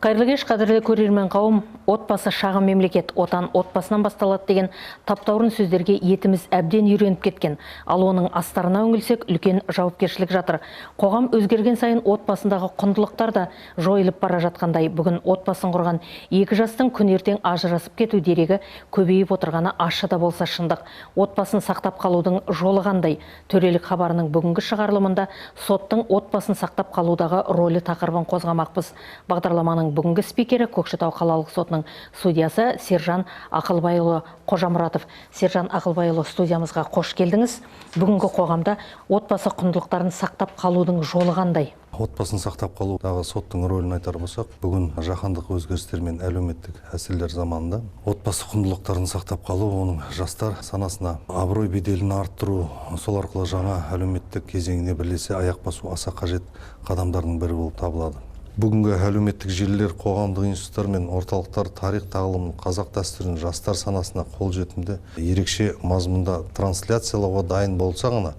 Қайырлы кеш, қадірлі көрермен қауым. Отбасы шағын мемлекет, отан отбасынан басталады деген таптаурын сөздерге етіміз әбден үйреніп кеткен. Ал оның астарына үңілсек, үлкен жауапкершілік жатыр. Қоғам өзгерген сайын отбасындағы құндылықтар да жойылып бара жатқандай. Бүгін отбасын құрған екі жастың күн ертең ажырасып кету дерегі көбейіп отырғаны ащы да болса шындық. Отбасын сақтап қалудың жолы қандай? Төрелік хабарының бүгінгі шығарылымында соттың отбасын сақтап қалудағы рөлі тақырыбын қозғамақпыз. Бағдарламаның бүгінгі спикері Көкшетау қалалық сотының судьясы Сержан Ақылбайұлы Қожамұратов. Сержан Ақылбайұлы, студиямызға қош келдіңіз. Бүгінгі қоғамда отбасы құндылықтарын сақтап қалудың жолы қандай? Отбасын сақтап қалудағы соттың рөлін айтар болсақ, бүгін жаһандық өзгерістер мен әлеуметтік әсерлер заманында отбасы құндылықтарын сақтап қалу, оның жастар санасына абырой беделін арттыру, сол арқылы жаңа әлеуметтік кезеңіне бірлесе аяқ басу аса қажет қадамдардың бірі болып табылады. Бүгінгі әлеуметтік желілер, қоғамдық институттар мен орталықтар тарих тағылымын, қазақ дәстүрін жастар санасына қолжетімді, ерекше мазмұнда трансляциялауға дайын болса ғана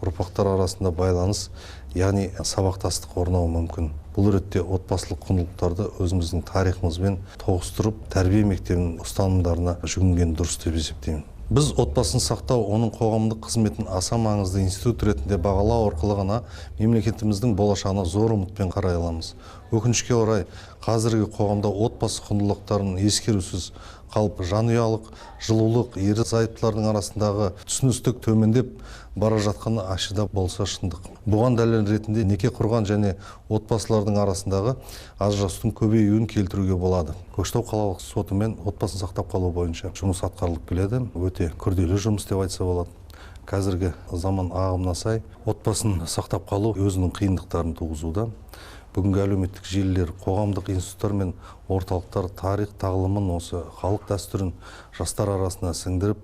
ұрпақтар арасында байланыс, яғни сабақтастық орнауы мүмкін. Бұл ретте отбасылық құндылықтарды өзіміздің тарихымызбен тоғыстырып, тәрбие мектебінің ұстанымдарына жүгінген дұрыс деп есептеймін. Біз отбасын сақтау, оның қоғамдық қызметін аса маңызды институт ретінде бағалау арқылы ғана мемлекетіміздің болашағына зор үмітпен қарай аламыз. Өкінішке орай, қазіргі қоғамда отбасы құндылықтарын ескерусіз қалып, жанұялық, жылулық, ерлі-зайыптылардың арасындағы түсіністік төмендеп бара жатқаны ашыда болса шындық. Бұған дәлел ретінде неке құрған және отбасылардың арасындағы ажырасудың көбеюін келтіруге болады. Көкшетау қалалық сотымен отбасын сақтап қалу бойынша жұмыс атқарылып келеді. Өте күрделі жұмыс деп айтса болады. Қазіргі заман ағымына сай отбасын сақтап қалу өзінің қиындықтарын туғызуда. Бүгінгі әлеуметтік желілер, қоғамдық институттар мен орталықтар тарих тағылымын, осы халық дәстүрін жастар арасына сіңдіріп,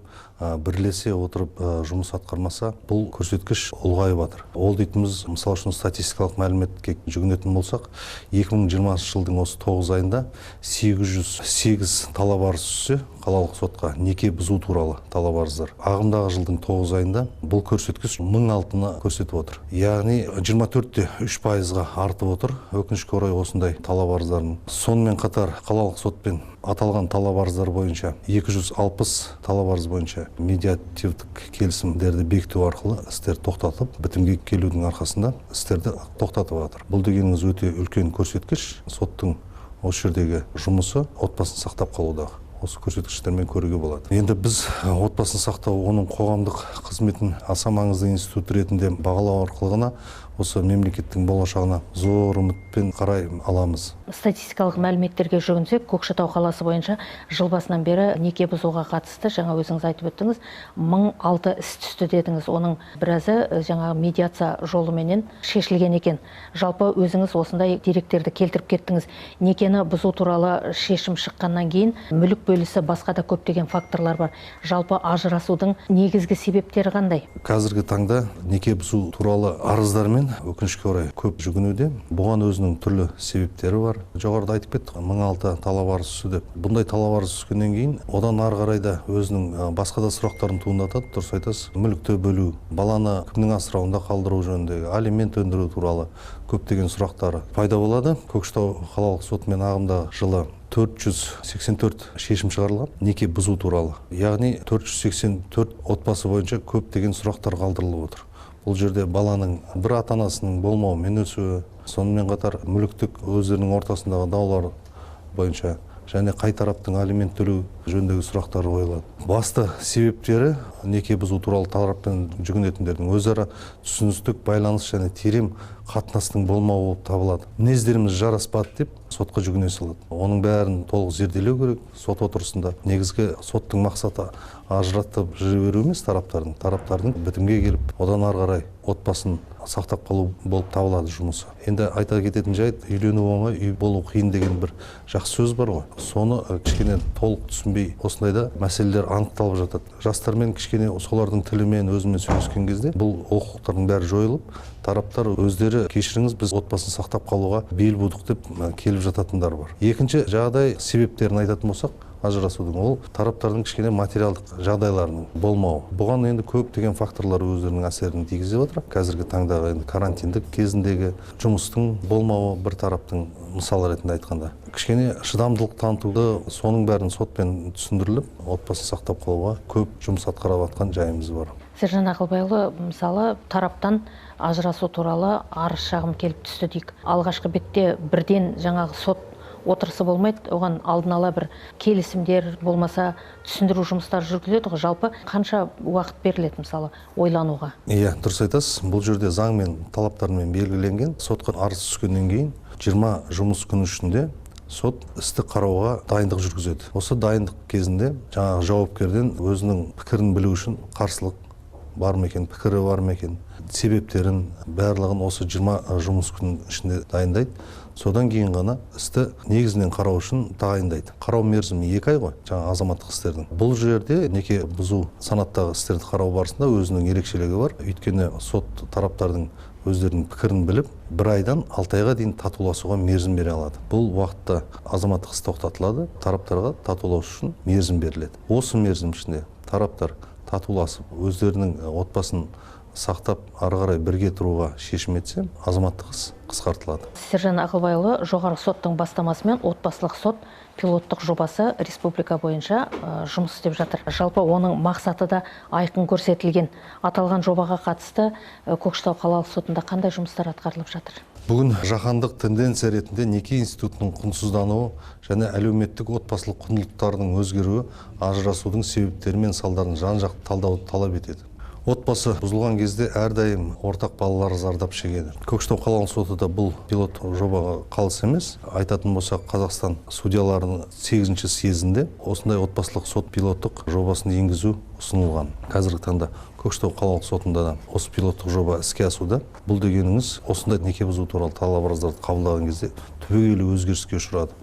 бірлесе отырып жұмыс атқармаса, бұл көрсеткіш ұлғайып жатыр. Ол дейтіміз, мысал үшін статистикалық мәліметке жүгінетін болсақ, 2020 жылдың осы 9 айында 808 талап арыз түссе, қалалық сотқа неке бұзу туралы талап арыздар. Ағымдағы жылдың 9 айында бұл көрсеткіш 1006-ны көрсетіп отыр. Яғни 24,3%-ға артып отыр. Өкінішке орай осындай талап арыздардың. Сонымен қатар қалалық сотпен аталған талап арыздар бойынша 260 талап арыз бойынша медиативтік келісімдерді бекіту арқылы істер тоқтатып, бітімге келудің арқасында істерді тоқтатып жатыр. Бұл дегеніңіз өте үлкен көрсеткіш. Соттың осы жердегі жұмысы отбасын сақтап қалудағы. Осы көрсеткіштермен көруге болады. Енді біз отбасын сақтау, оның қоғамдық қызметін аса маңызды институт ретінде бағалау арқылы ғана осы мемлекеттің болашағына зор үмітпен қарай аламыз. Статистикалық мәліметтерге жүгінсек, Көкшетау қаласы бойынша жыл басынан бері неке бұзуға қатысты, жаңа өзіңіз айтып өттіңіз, 1006 іс түсті дедіңіз. Оның біразы жаңа медиация жолыменен шешілген екен. Жалпы өзіңіз осындай деректерді келтіріп кеттіңіз. Некені бұзу туралы шешім шыққаннан кейін мүлік бөлісі, басқа да көптеген факторлар бар. Жалпы ажырасудың негізгі себептері қандай? Қазіргі таңда неке бұзу туралы арыздармен өкінішке орай көп жүгінуде. Бұған өзінің түрлі себептері бар. Жоғарыда айтып кеттік, 1006 талап арыз түсті. Бұндай талап арыз түскеннен кейін одан ары қарай да өзінің басқа да сұрақтарын туындатады. Дұрыс айтасыз, мүлікті бөлу, баланы кімнің асырауында қалдыру жөніндегі, алимент өндіру туралы көптеген сұрақтары пайда болады. Көкшетау қалалық сотымен ағымдағы жылы 484 шешім шығарылған неке бұзу туралы. Яғни 484 отбасы бойынша көптеген сұрақтар қалдырылып отыр. Бұл жерде баланың бір ата-анасының болмауымен өсуі, сонымен қатар мүліктік өздерінің ортасындағы даулар бойынша және қай тараптың алимент төлеу жөніндегі сұрақтар қойылады. Басты себептері неке бұзу туралы тараппен жүгінетіндердің өзара түсіністік, байланыс және терең қатынастың болмауы болып табылады. Мінездеріміз жараспады деп сотқа жүгіне салады. Оның бәрін толық зерделеу керек. Сот отырысында негізгі соттың мақсаты ажыратып жіберу емес, тараптардың бітімге келіп, одан ары қарай отбасын сақтап қалу болып табылады жұмысы. Енді айта кететін жайт, үйлену оңай, үй болу қиын деген бір жақсы сөз бар ғой. Соны кішкене толық түсінбей, осындайда мәселелер анықталып жатады. Жастармен кішкене солардың тілімен өзімен сөйлескен кезде бұл олқылықтардың бәрі жойылып, тараптар өздері кешіріңіз, біз отбасын сақтап қалуға бел будық деп келіп жататындар бар. Екінші жағдай себептерін айтатын болсақ, ажырасудың, ол тараптардың кішкене материалдық жағдайларының болмауы. Бұған енді көптеген факторлар өздерінің әсерін тигізіп отыр. Қазіргі таңдағы енді карантиндік кезіндегі жұмыстың болмауы бір тараптың мысал ретінде айтқанда. Кішкене шыдамдылық танытуды, соның бәрін сотпен түсіндіріліп, отбасын сақтап қалуға көп жұмыс атқарып жатқан жайымыз бар. Сержан Ақылбайұлы, мысалы, тараптан ажырасу туралы арыз шағым келіп түсті дейік. Алғашқы бетте бірден жаңағы сот отырысы болмайды, оған алдын ала бір келісімдер болмаса түсіндіру жұмыстары жүргізіледі ғой. Жалпы қанша уақыт беріледі мысалы ойлануға? Иә, дұрыс айтасыз. Бұл жерде заңмен талаптармен белгіленген. Сотқа арыз түскеннен кейін 20 жұмыс күні ішінде сот істі қарауға дайындық жүргізеді. Осы дайындық кезінде жаңағы жауапкерден өзінің пікірін білу үшін қарсылық бар ма екен, пікірі бар ма екен, себептерін барлығын осы 20 жұмыс күнінің ішінде дайындайды. Содан кейін ғана істі негізінен қарау үшін тағайындайды. Қарау мерзімі 2 ай ғой, жаңа азаматтық істердің. Бұл жерде неке бұзу санаттағы істерді қарау барысында өзінің ерекшелігі бар. Өйткені сот тараптардың өздерінің пікірін біліп, 1 айдан 6 айға дейін татуласуға мерзім бере алады. Бұл уақытта азаматтық іс тоқтатылады, тараптарға татуласу үшін мерзім беріледі. Осы мерзім ішінде тараптар татуласып, өздерінің отбасын сақтап, ары қарай бірге тұруға шешім етсе, азаматтық іс қысқартылады. Сержан Ақылбайұлы, жоғары соттың бастамасымен отбасылық сот пилоттық жобасы республика бойынша жұмыс істеп жатыр. Жалпы оның мақсаты да айқын көрсетілген. Аталған жобаға қатысты Көкшетау қалалық сотында қандай жұмыстар атқарылып жатыр? Бүгін жаһандық тенденция ретінде неке институтының құнсыздануы және әлеуметтік отбасылық құндылықтардың өзгеруі ажырасудың себептері мен салдарын жан-жақты талдауды талап етеді. Отбасы бұзылған кезде әрдайым ортақ балалар зардап шегеді. Көкшетау қалалық соты да бұл пилот жобаға қалыс емес. Айтатын болсақ, Қазақстан судьяларының 8-ші съезінде осындай отбасылық сот пилоттық жобасын енгізу ұсынылған. Қазіргі таңда Көкшетау қалалық сотында да осы пилоттық жоба іске асуда. Бұл дегеніңіз, осындай неке бұзу туралы талап арыздарды қабылдаған кезде түбегейлі өзгеріске ұшырады.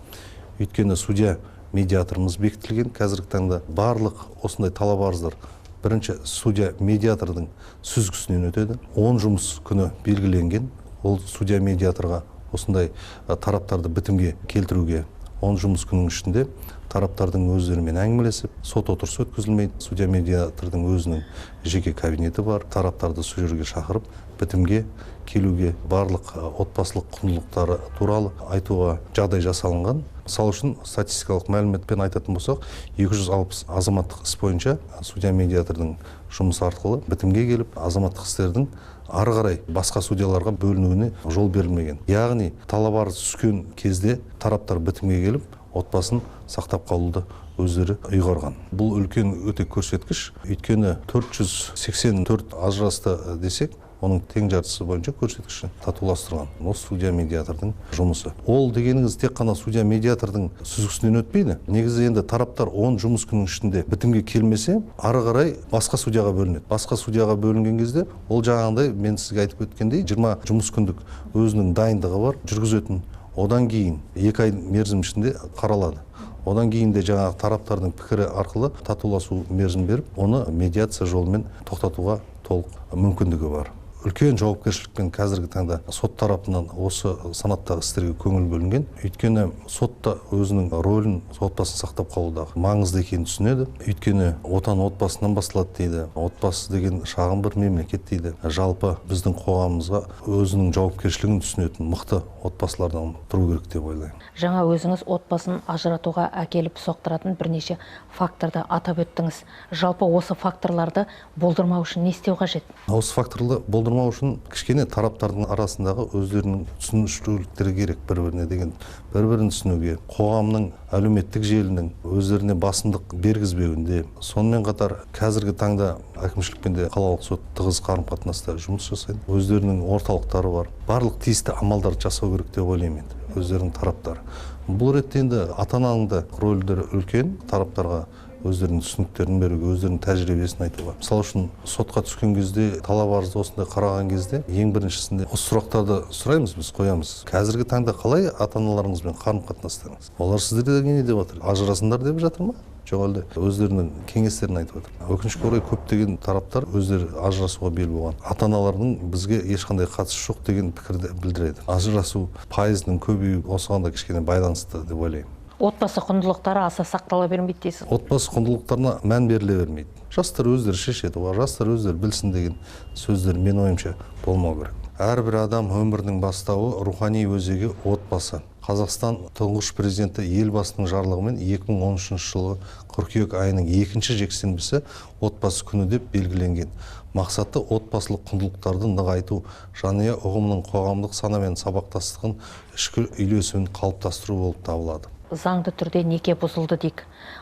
Өйткені судья медиаторымыз бекітілген. Қазіргі таңда барлық осындай талап арыздар бірінші судья медиатордың сүзгісінен өтеді. 10 жұмыс күні белгіленген. Ол судья медиаторға осындай тараптарды бітімге келтіруге 10 жұмыс күнінің ішінде тараптардың өздерімен әңгімелесіп, сот отырысы өткізілмейді. Судья медиатордың өзінің жеке кабинеті бар. Тараптарды сол жерге шақырып, бітімге келуге, барлық отбасылық құндылықтары туралы айтуға жағдай жасалынған. Мысалы үшін статистикалық мәліметпен айтатын болсақ, 260 азаматтық іс бойынша судья медиатордың жұмысы арқылы бітімге келіп, азаматтық істердің ары қарай басқа судьяларға бөлінуіне жол берілмеген. Яғни талап арыз түскен кезде тараптар бітімге келіп, отбасын сақтап қалуды өздері ұйғарған. Бұл үлкен өте көрсеткіш. Өйткені 484 ажырасты десек, оның тең жартысы бойынша көрсеткіші татуластырған. Осы судья медиатордың жұмысы. Ол дегеніңіз тек қана судья медиатордың сүзгісінен өтпейді. Негізі енді тараптар 10 жұмыс күнінің ішінде бітімге келмесе, ары қарай басқа судьяға бөлінеді. Басқа судьяға бөлінген кезде, ол жаңағындай мен сізге айтып өткендей 20 жұмыс күндік өзінің дайындығы бар, жүргізетін. Одан кейін 2 ай мерзім ішінде қаралады. Одан кейін де жаңағы тараптардың пікірі арқылы татуласу мерзім беріп, оны медиация жолымен тоқтатуға толық мүмкіндігі бар. Үлкен жауапкершілікпен қазіргі таңда сот тарапынан осы санаттағы істерге көңіл бөлінген. Өйткені сотта өзінің рөлін отбасын сақтап қалудағы маңызды екенін түсінеді. Өйткені отан отбасынан басталады дейді. Отбасы деген шағын бір мемлекет дейді. Жалпы біздің қоғамымызға өзінің жауапкершілігін түсінетін мықты отбасылардан тұру керек деп ойлаймын. Жаңа өзіңіз отбасын ажыратуға әкеліп соқтыратын бірнеше факторды атап өттіңіз. Жалпы осы факторларды болдырмау үшін не істеу қажет? Осы факторды болдырмау үшін кішкене тараптардың арасындағы өздерінің түсінушіліктері керек бір-біріне деген, бір-бірін түсінуге, қоғамның әлеуметтік желінің өздеріне басымдық бергізбеуінде. Сонымен қатар қазіргі таңда әкімшілікпен де қалалық сот тығыз қарым-қатынаста жұмыс жасайды. Өздерінің орталықтары бар. Барлық тиісті амалдарды жасау керек деп ойлаймын. Өздерінің тараптары. Бұл ретте енді ата-ананың да рөлдері үлкен, тараптарға өздерінің түсініктерін беруге, өздерінің тәжірибесін айтуға. Мысалы үшін сотқа түскен кезде, талап арызды осындай қараған кезде, ең біріншісінде осы сұрақтарды сұраймыз, біз қоямыз. Қазіргі таңда қалай ата-аналарыңызбен қарым-қатынастарыңыз? Олар сіздерге не деп жатыр? Ажырасыңдар деп жатыр ма? Жоқ, әлде өздерінің кеңестерін айтып отыр. Өкінішке орай көптеген тараптар өздері ажырасуға бел буған. Ата-аналардың бізге ешқандай қатысы жоқ деген пікірді білдіреді. Ажырасу пайызының көбеюі осыған да кішкене байланысты деп ойлаймын. Отбасы құндылықтары аса сақтала бермейді дейсіз. Отбасы құндылықтарына мән беріле бермейді. Жастар өздері шешеді, жастар өздері білсін деген сөздер мен ойымша болмау керек. Әрбір адам өмірінің бастауы рухани өзегі отбасы. Қазақстан тұңғыш президенті елбасының жарлығымен 2013 жылы қыркүйек айының 2-ші жексенбісі отбасы күні деп белгіленген. Мақсаты отбасылық құндылықтарды нығайту, жанұя ұғымының қоғамдық сана мен сабақтастығын ішкі үйлесуін қалыптастыру болып табылады. Заңды түрде неке бұзылды дейік.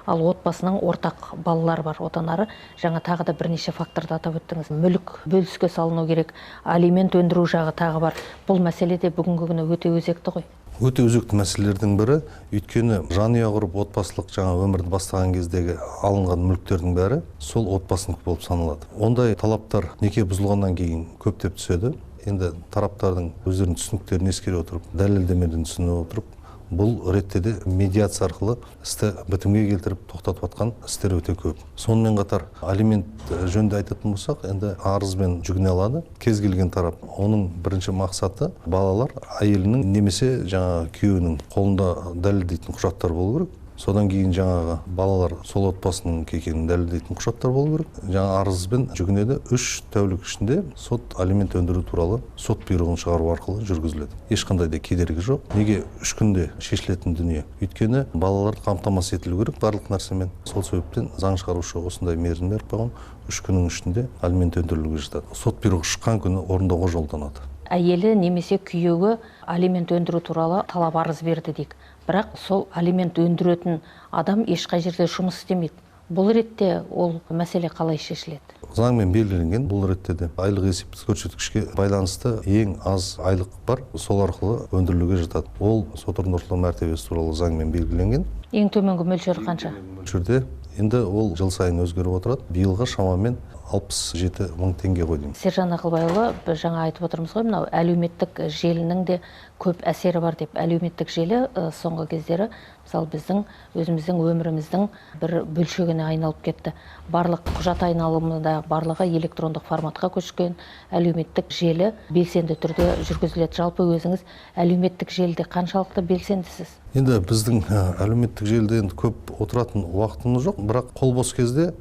Ал отбасының ортақ балалар бар, одан ары жаңа тағы да бірнеше факторды атап өттіңіз. Мүлік бөліске салыну керек, алимент өндіру жағы тағы бар. Бұл мәселе де бүгінгі күні өте өзекті ғой. Өте өзекті мәселелердің бірі, өйткені жанұя құрып отбасылық жаңа өмірді бастаған кездегі алынған мүліктердің бәрі сол отбасыныкі болып саналады. Ондай талаптар неке бұзылғаннан кейін көптеп түседі. Енді тараптардың өздерінің түсініктерін ескере отырып, дәлелдемеден түсіне отырып, бұл ретте де медиация арқылы істі бітімге келтіріп тоқтатып жатқан істер өте көп. Сонымен қатар алимент жөнінде айтатын болсақ, енді арызбен жүгіне алады кез келген тарап. Оның бірінші мақсаты балалар әйелінің немесе жаңа күйеуінің қолында дәлелдейтін құжаттар болу керек. Содан кейін жаңағы балалар сол отбасының екенін дәлелдейтін құжаттар болу керек. Жаңа арызбен жүгінеді, 3 тәулік ішінде сот алимент өндіру туралы сот бұйрығын шығару арқылы жүргізіледі. Ешқандай да кедергі жоқ. Неге 3 күнде шешілетін дүние? Өйткені балалар қамтамасыз етілу керек барлық нәрсемен. Сол себептен заң шығарушы осындай мерзім беріп қойған, 3 күннің ішінде алимент өндірілуге жатады. Сот бұйрығы шыққан күні орындауға жолданады. Әйелі немесе күйеуі алимент өндіру туралы талап арыз берді дейік. Бірақ сол алимент өндіретін адам ешқай жерде жұмыс істемейді. Бұл ретте ол мәселе қалай шешіледі? Заңмен белгіленген бұл ретте де айлық есептік көрсеткішке байланысты ең аз айлық бар, сол арқылы өндірілуге жатады. Ол сот орындаушылар мәртебесі туралы заңмен белгіленген. Ең төменгі мөлшері қанша? Мөлшерде енді ол жыл сайын өзгеріп отырады. Биылға шамамен 67 мың теңге қойдым. Сержан Ақылбайұлы, біз жаңа айтып отырмыз ғой, мынау әлеуметтік желінің де көп әсері бар деп. Әлеуметтік желі соңғы кездері мысалы біздің өзіміздің өміріміздің бір бөлшегіне айналып кетті. Барлық құжат айналымында барлығы электрондық форматқа көшкен. Әлеуметтік желі белсенді түрде жүргізіледі. Жалпы өзіңіз әлеуметтік желіде қаншалықты белсендісіз? Енді біздің әлеуметтік желіде енді көп отыратын уақытымыз жоқ, бірақ қол бос кезде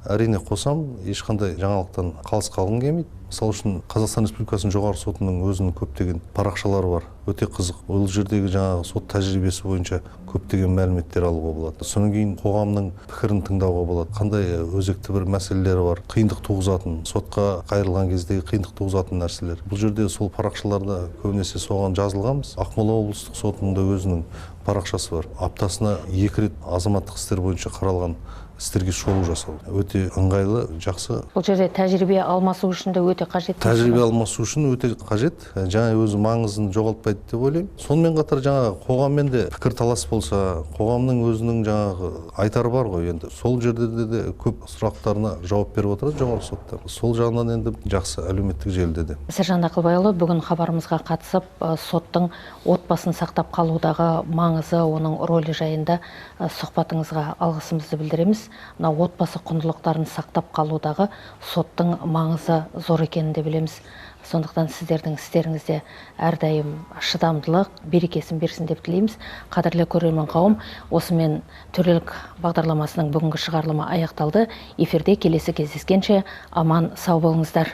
әрине қосам, ешқандай жаңалықтан қалыс қалғым келмейді. Мысалы үшін Қазақстан Республикасының жоғарғы сотының өзінің көптеген парақшалары бар. Өте қызық. Ол жердегі жаңағы сот тәжірибесі бойынша көптеген мәліметтер алуға болады. Содан кейін қоғамның пікірін тыңдауға болады. Қандай өзекті бір мәселелері бар, қиындық туғызатын, сотқа қайырылған кездегі қиындық туғызатын нәрселер. Бұл жерде сол парақшаларда көбінесе соған жазылғанбыз. Ақмола облыстық сотының да өзінің парақшасы бар. Аптасына 2 рет азаматтық істер бойынша қаралған істерге шолу жасау. Өте ыңғайлы, жақсы. Бұл жерде тәжірибе алмасу үшін де өте қажет. Тәжірибе алмасу үшін өте қажет. Жаңа өзі маңызын жоғалтпайды деп ойлаймын. Сонымен қатар жаңа қоғаммен де пікір талас болса, қоғамның өзінің жаңағы айтары бар ғой енді. Сол жерде де көп сұрақтарына жауап беріп отырады жоғарғы соттар. Сол жағынан енді жақсы әлеуметтік желіде де. Сержан Ақылбайұлы, бүгін хабарымызға қатысып, соттың отбасын сақтап қалудағы маңызы, оның рөлі жайында сұхбатыңызға алғысымызды білдіреміз. Мына отбасы құндылықтарын сақтап қалудағы соттың маңызы зор екенін де білеміз. Сондықтан сіздердің істеріңізде әрдайым шыдамдылық, берекесін берсін деп тілейміз. Қадірлі көрермен қауым, осымен төрелік бағдарламасының бүгінгі шығарылымы аяқталды. Эфирде келесі кездескенше аман сау болыңыздар.